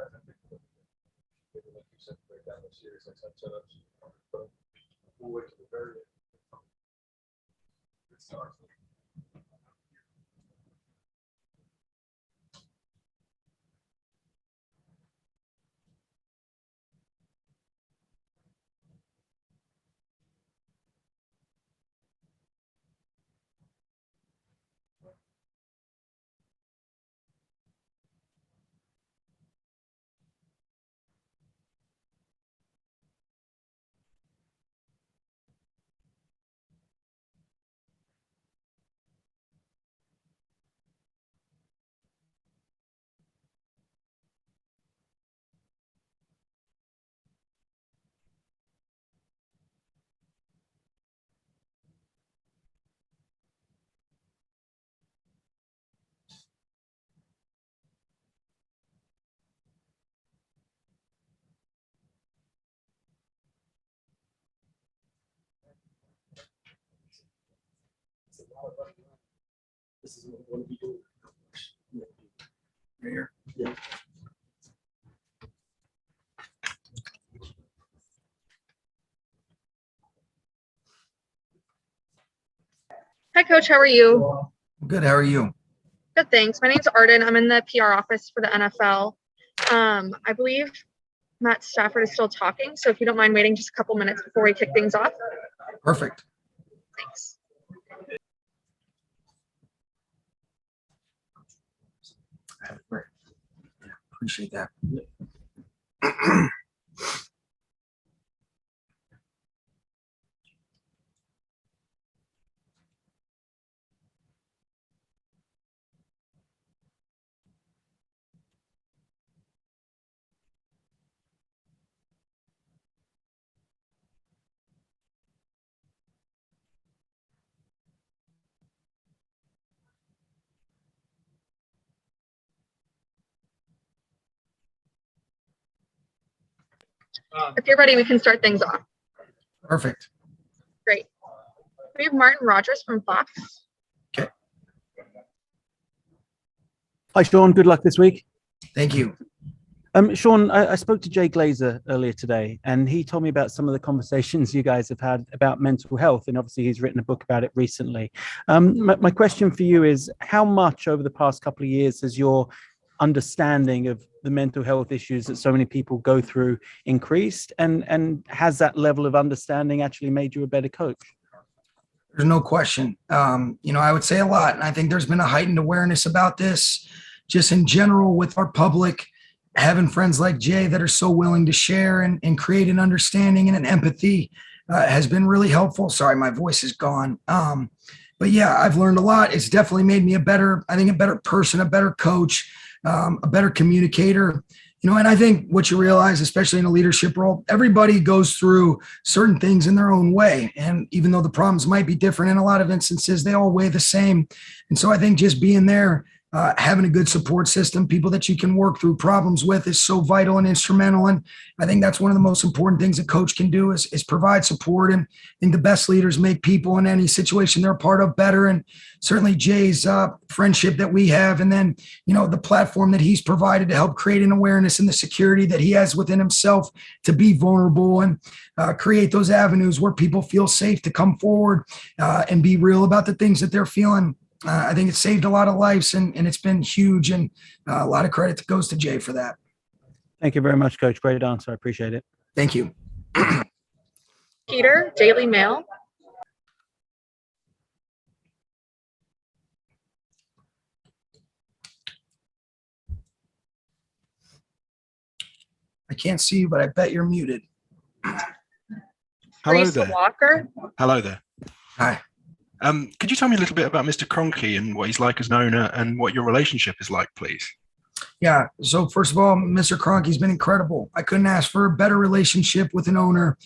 Like you said, break down the series, like setups. But we'll wait till the very end. It starts. This is what we want to be doing. Right here. Yeah. Hi, Coach. How are you? Good. How are you? Good, thanks. My name's Arden. I'm in the PR office for the NFL. I believe Matt Stafford is still talking, so if you don't mind waiting just a couple minutes before we kick things off. Perfect. Thanks. Appreciate that. If you're ready, we can start things off. Perfect. Great. We have Martin Rogers from Fox. Okay. Hi, Sean. Good luck this week. Thank you. Sean, I spoke to Jay Glazer earlier today, and he told me about some of the conversations you guys have had about mental health, and obviously he's written a book about it recently. My question for you is, how much over the past couple of years has your understanding of the mental health issues that so many people go through increased, and has that level of understanding actually made you a better coach? There's no question. I would say a lot, and I think there's been a heightened awareness about this just in general with our public. Having friends like Jay that are so willing to share and create an understanding and an empathy has been really helpful. Sorry, my voice is gone. But yeah, I've learned a lot. It's definitely made me a better person, a better coach, a better communicator. And I think what you realize, especially in a leadership role, everybody goes through certain things in their own way. And even though the problems might be different in a lot of instances, they all weigh the same. And so I think just being there, having a good support system, people that you can work through problems with is so vital and instrumental. And I think that's one of the most important things a coach can do is provide support. And I think the best leaders make people in any situation they're a part of better. And certainly Jay's friendship that we have, and then, the platform that he's provided to help create an awareness and the security that he has within himself to be vulnerable and create those avenues where people feel safe to come forward and be real about the things that they're feeling. I think it saved a lot of lives, and it's been huge, and a lot of credit goes to Jay for that. Thank you very much, Coach. Great answer. I appreciate it. Thank you. Peter, Daily Mail. I can't see you, but I bet you're muted. Hello Teresa there. Walker. Hello there. Hi. Could you tell me a little bit about Mr. Kroenke and what he's like as an owner and what your relationship is like, please? Yeah. So first of all, Mr. Kroenke's been incredible. I couldn't ask for a better relationship with an owner.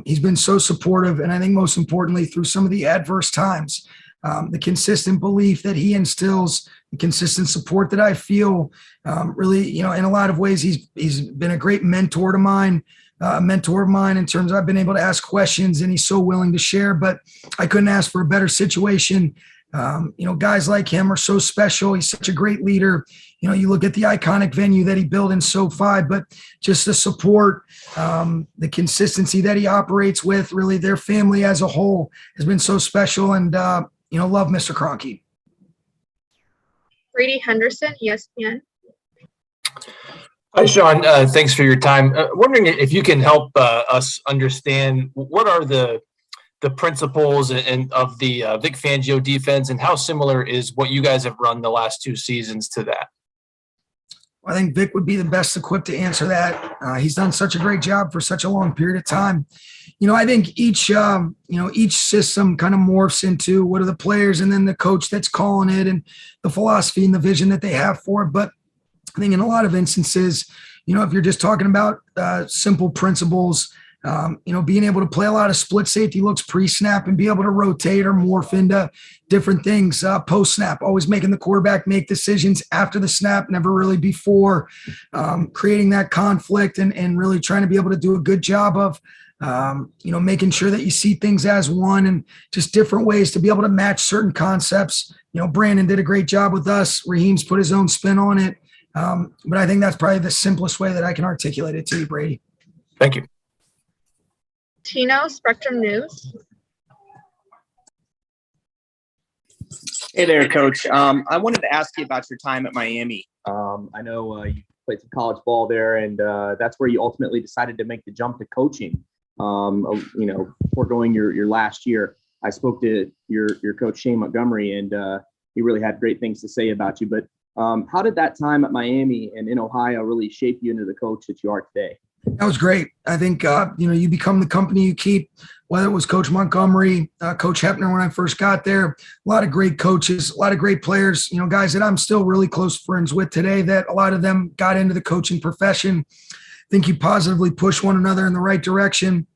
He's been so supportive, and I think most importantly, through some of the adverse times, the consistent belief that he instills, the consistent support that I feel, really, in a lot of ways, he's been a great mentor of mine in terms of I've been able to ask questions, and he's so willing to share. But I couldn't ask for a better situation Guys like him are so special. He's such a great leader. You look at the iconic venue that he built in SoFi, but just the support, the consistency that he operates with, really their family as a whole has been so special. And, love Mr. Kroenke. Brady Henderson, ESPN. Hi, Sean. Thanks for your time. Wondering if you can help us understand what are the principles and of the Vic Fangio defense, and how similar is what you guys have run the last 2 seasons to that? I think Vic would be the best equipped to answer that. He's done such a great job for such a long period of time. I think each system kind of morphs into what are the players and then the coach that's calling it and the philosophy and the vision that they have for it. But I think in a lot of instances, if you're just talking about simple principles, being able to play a lot of split safety looks pre-snap and be able to rotate or morph into different things post-snap, always making the quarterback make decisions after the snap, never really before, creating that conflict and really trying to be able to do a good job of, making sure that you see things as one and just different ways to be able to match certain concepts. Brandon did a great job with us. Raheem's put his own spin on it. But I think that's probably the simplest way that I can articulate it to you, Brady. Thank you. Tino, Spectrum News. Hey there, Coach. I wanted to ask you about your time at Miami. I know you played some college ball there, and that's where you ultimately decided to make the jump to coaching. Foregoing your last year. I spoke to your coach Shane Montgomery, and he really had great things to say about you. But how did that time at Miami and in Ohio really shape you into the coach that you are today? That was great. I think, you become the company you keep, whether it was Coach Montgomery, Coach Hepner when I first got there, a lot of great coaches, a lot of great players, guys that I'm still really close friends with today that a lot of them got into the coaching profession. I think you positively push one another in the right direction.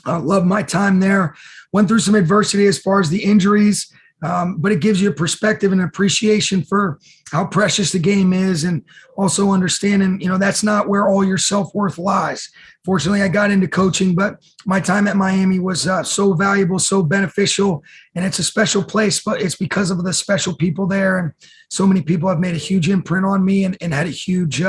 Love my time there. Went through some adversity as far as the injuries, but it gives you a perspective and appreciation for how precious the game is, and also understanding, that's not where all your self-worth lies. Fortunately, I got into coaching, but my time at Miami was so valuable, so beneficial, and it's a special place, but it's because of the special people there, and so many people have made a huge imprint on me and had a huge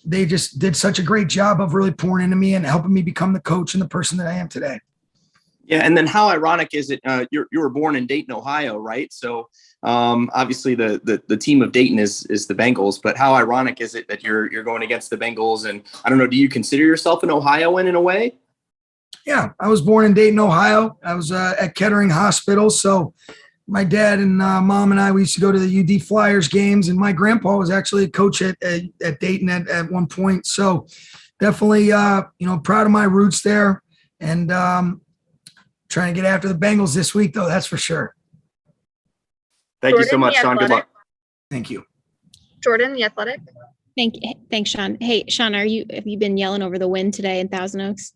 they just did such a great job of really pouring into me and helping me become the coach and the person that I am today. Yeah, and then how ironic is it? You were born in Dayton, Ohio, right? So obviously the team of Dayton is the Bengals, but how ironic is it that you're going against the Bengals? And I don't know, do you consider yourself an Ohioan in a way? Yeah, I was born in Dayton, Ohio. I was at Kettering Hospital, so my dad and mom and I, we used to go to the UD Flyers games, and my grandpa was actually a coach at Dayton at one point. So definitely, proud of my roots there, and trying to get after the Bengals this week, though, that's for sure. Thank you so much, Sean. Good luck. Thank you. Jordan, The Athletic. Thanks, Sean. Hey, Sean, have you been yelling over the win today in Thousand Oaks?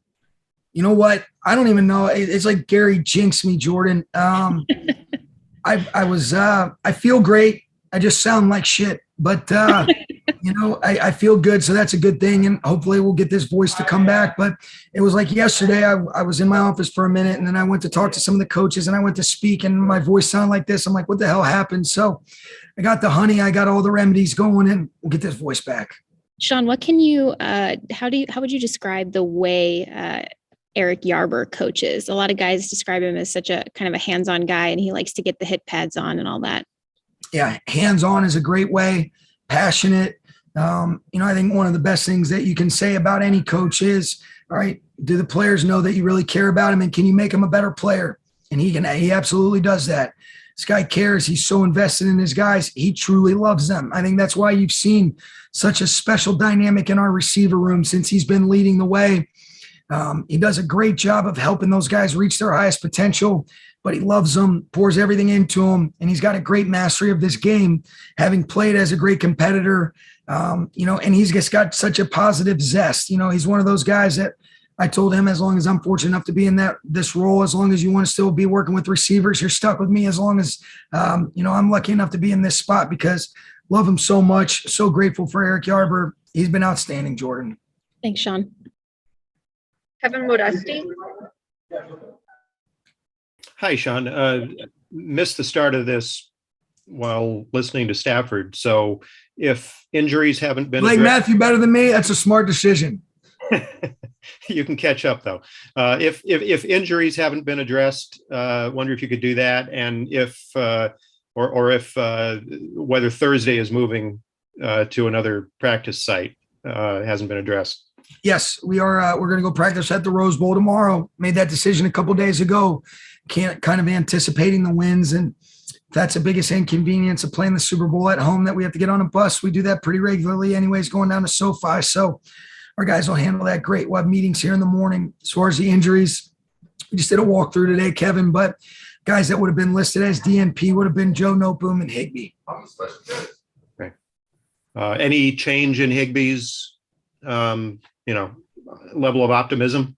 You know what? I don't even know. It's like Gary jinxed me, Jordan. I feel great. I just sound like shit, but I feel good. So that's a good thing. And hopefully we'll get this voice to come back. But it was like yesterday, I was in my office for a minute, and then I went to talk to some of the coaches, and I went to speak, and my voice sounded like this. I'm like, what the hell happened? So I got the honey, I got all the remedies going, and we'll get this voice back. Sean, what can you, how would you describe the way, Eric Yarber coaches? A lot of guys describe him as such a kind of a hands-on guy, and he likes to get the hit pads on and all that. Yeah, hands-on is a great way. Passionate. I think one of the best things that you can say about any coach is, all right, do the players know that you really care about them, and can you make them a better player? And he absolutely does that. This guy cares. He's so invested in his guys. He truly loves them. I think that's why you've seen such a special dynamic in our receiver room since he's been leading the way. He does a great job of helping those guys reach their highest potential, but he loves them, pours everything into them, and he's got a great mastery of this game, having played as a great competitor, and he's just got such a positive zest. He's one of those guys that I told him, as long as I'm fortunate enough to be in this role, as long as you want to still be working with receivers, you're stuck with me as long as, I'm lucky enough to be in this spot, because love him so much. So grateful for Eric Yarber. He's been outstanding, Jordan. Thanks, Sean. Kevin Modesti. Hi, Sean. missed the start of this while listening to Stafford. So if injuries haven't been Blake Matthew better than me, that's a smart decision. you can catch up though. If injuries haven't been addressed, wonder if you could do that, and if whether Thursday is moving to another practice site hasn't been addressed. Yes, we are. We're going to go practice at the Rose Bowl tomorrow. Made that decision a couple days ago. Can't kind of anticipating the winds, and that's the biggest inconvenience of playing the Super Bowl at home, that we have to get on a bus. We do that pretty regularly anyways, going down to SoFi. So our guys will handle that great. We'll have meetings here in the morning. As far as the injuries, we just did a walkthrough today, Kevin, but guys that would have been listed as DNP would have been Joe Noteboom and Higbee. Okay. Any change in Higbee's, level of optimism?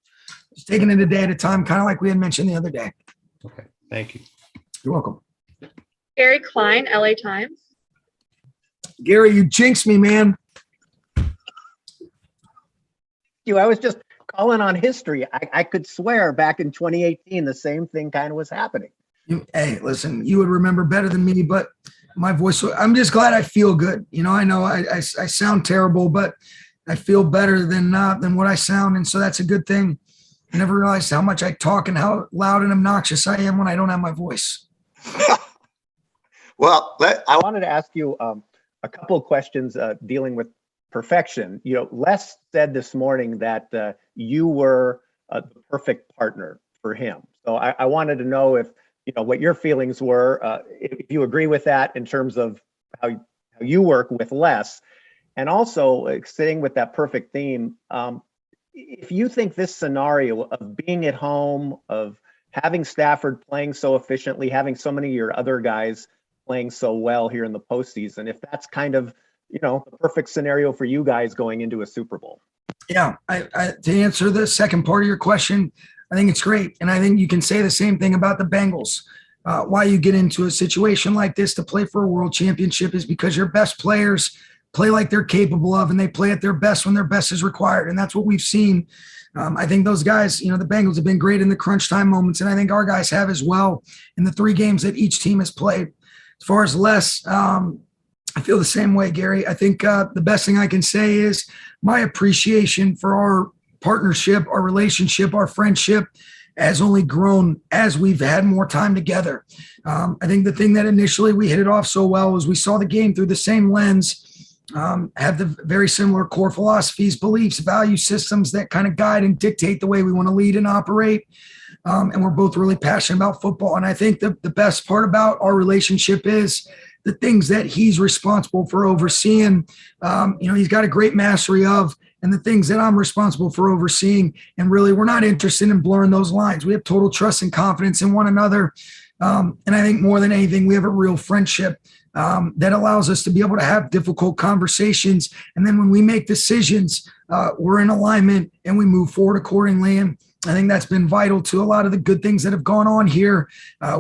Just taking it a day at a time, kind of like we had mentioned the other day. Okay, thank you. You're welcome. Gary Klein, LA Times. Gary, you jinxed me, man. I was just calling on history. I could swear back in 2018, the same thing kind of was happening. Hey, listen, you would remember better than me, but my voice, I'm just glad I feel good. I know I sound terrible, but I feel better than what I sound. And so that's a good thing. I never realized how much I talk and how loud and obnoxious I am when I don't have my voice. Well, I wanted to ask you a couple of questions dealing with perfection. Les said this morning that you were the perfect partner for him. So I wanted to know if, what your feelings were, if you agree with that in terms of how you work with Les. And also, staying with that perfect theme, if you think this scenario of being at home, of having Stafford playing so efficiently, having so many of your other guys playing so well here in the postseason, if that's kind of, the perfect scenario for you guys going into a Super Bowl. Yeah, to answer the second part of your question, I think it's great. And I think you can say the same thing about the Bengals. Why you get into a situation like this to play for a world championship is because your best players play like they're capable of, and they play at their best when their best is required. And that's what we've seen. I think those guys, the Bengals have been great in the crunch time moments, and I think our guys have as well in the 3 games that each team has played. As far as Les, I feel the same way, Gary. I think the best thing I can say is my appreciation for our partnership, our relationship, our friendship has only grown as we've had more time together. I think the thing that initially we hit it off so well was we saw the game through the same lens, have the very similar core philosophies, beliefs, value systems that kind of guide and dictate the way we want to lead and operate. And we're both really passionate about football. And I think the best part about our relationship is the things that he's responsible for overseeing, he's got a great mastery of, and the things that I'm responsible for overseeing. And really, we're not interested in blurring those lines. We have total trust and confidence in one another. And I think more than anything, we have a real friendship that allows us to be able to have difficult conversations. And then when we make decisions, we're in alignment and we move forward accordingly. And I think that's been vital to a lot of the good things that have gone on here,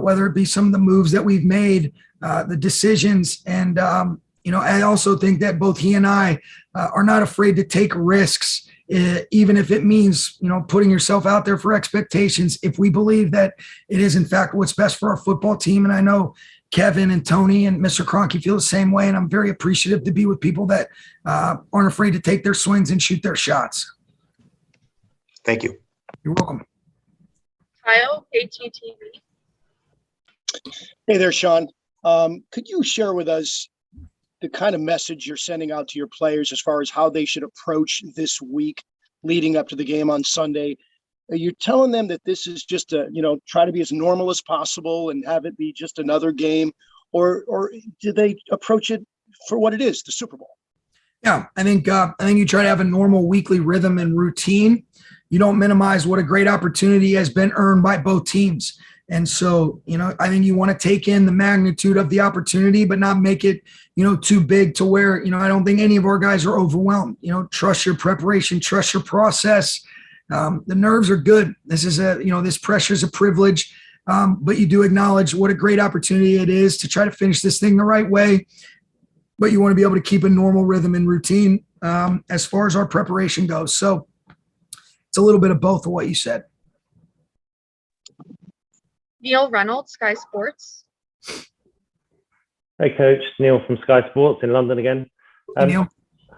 whether it be some of the moves that we've made, the decisions. And, I also think that both he and I are not afraid to take risks, even if it means, putting yourself out there for expectations, if we believe that it is in fact what's best for our football team. And I know Kevin and Tony and Mr. Kroenke feel the same way. And I'm very appreciative to be with people that aren't afraid to take their swings and shoot their shots. Thank you. You're welcome. Kyle, ATTV. Hey there, Sean. Could you share with us the kind of message you're sending out to your players as far as how they should approach this week leading up to the game on Sunday? Are you telling them that this is just try to be as normal as possible and have it be just another game, or do they approach it for what it is, the Super Bowl? Yeah, I think you try to have a normal weekly rhythm and routine. You don't minimize what a great opportunity has been earned by both teams. And so, I think you want to take in the magnitude of the opportunity, but not make it, too big to where, I don't think any of our guys are overwhelmed. Trust your preparation, trust your process. The nerves are good. This is this pressure is a privilege, but you do acknowledge what a great opportunity it is to try to finish this thing the right way. But you want to be able to keep a normal rhythm and routine as far as our preparation goes. So it's a little bit of both of what you said. Neil Reynolds, Sky Sports. Hey, Coach. Neil from Sky Sports in London again. Hey, Neil.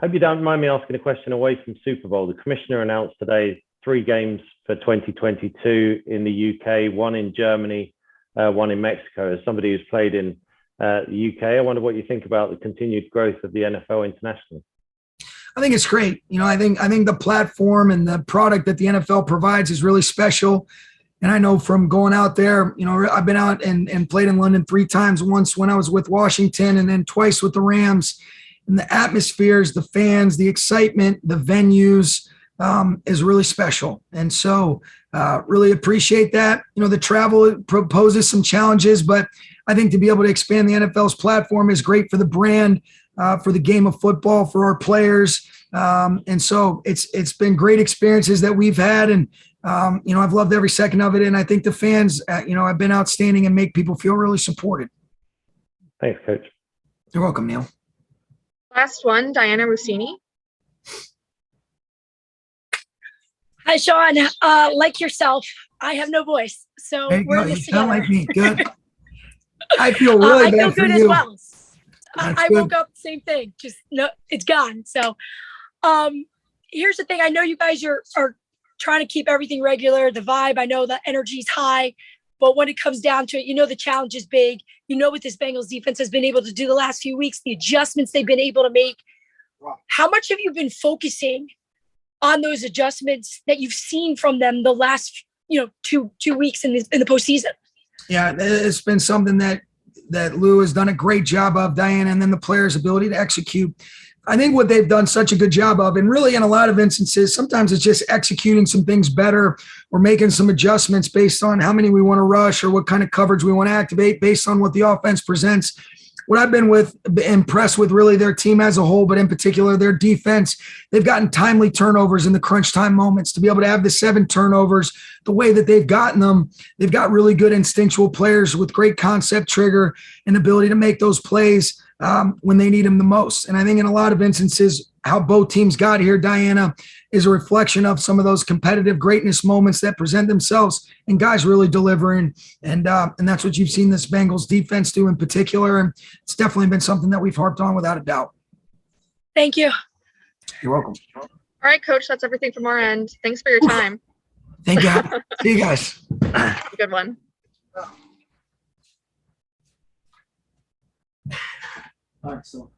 Hope you don't mind me asking a question away from Super Bowl. The commissioner announced today 3 games for 2022 in the UK, 1 in Germany, 1 in Mexico. As somebody who's played in the UK, I wonder what you think about the continued growth of the NFL internationally. I think it's great. You know, I think the platform and the product that the NFL provides is really special. And I know from going out there, you know, I've been out and played in London 3 times, once when I was with Washington and then twice with the Rams. And the atmospheres, the fans, the excitement, the venues is really special. And so really appreciate that. You know, the travel poses some challenges, but I think to be able to expand the NFL's platform is great for the brand, for the game of football, for our players. And so it's been great experiences that we've had. And, you know, I've loved every second of it. And I think the fans, you know, have been outstanding and make people feel really supported. Thanks, Coach. You're welcome, Neil. Last one, Diana Rossini. Hi, Sean. Like yourself, I have no voice, so There you we're go. in You this sound together. like me. Good. I feel really I feel bad for good as you. well. That's I good. woke up same thing. Just no, it's gone. So, here's the thing. I know you guys are trying to keep everything regular. The vibe. I know the energy's high, but when it comes down to it, you know the challenge is big. You know what this Bengals defense has been able to do the last few weeks, the adjustments they've been able to make. How much have you been focusing on those adjustments that you've seen from them the last, you know, two weeks in the postseason? Yeah, it's been something that Lou has done a great job of, Diana, and then the players' ability to execute. I think what they've done such a good job of, and really in a lot of instances, sometimes it's just executing some things better or making some adjustments based on how many we want to rush or what kind of coverage we want to activate based on what the offense presents. What I've been impressed with really their team as a whole, but in particular their defense, they've gotten timely turnovers in the crunch time moments. To be able to have the 7 turnovers, the way that they've gotten them, they've got really good instinctual players with great concept trigger and ability to make those plays when they need them the most. And I think in a lot of instances, how both teams got here, Diana, is a reflection of some of those competitive greatness moments that present themselves and guys really delivering. And that's what you've seen this Bengals defense do in particular. And it's definitely been something that we've harped on without a doubt. Thank you. You're welcome. All right, Coach, that's everything from our end. Thanks for your time. Thank you. See you guys. Have a good one. All right, so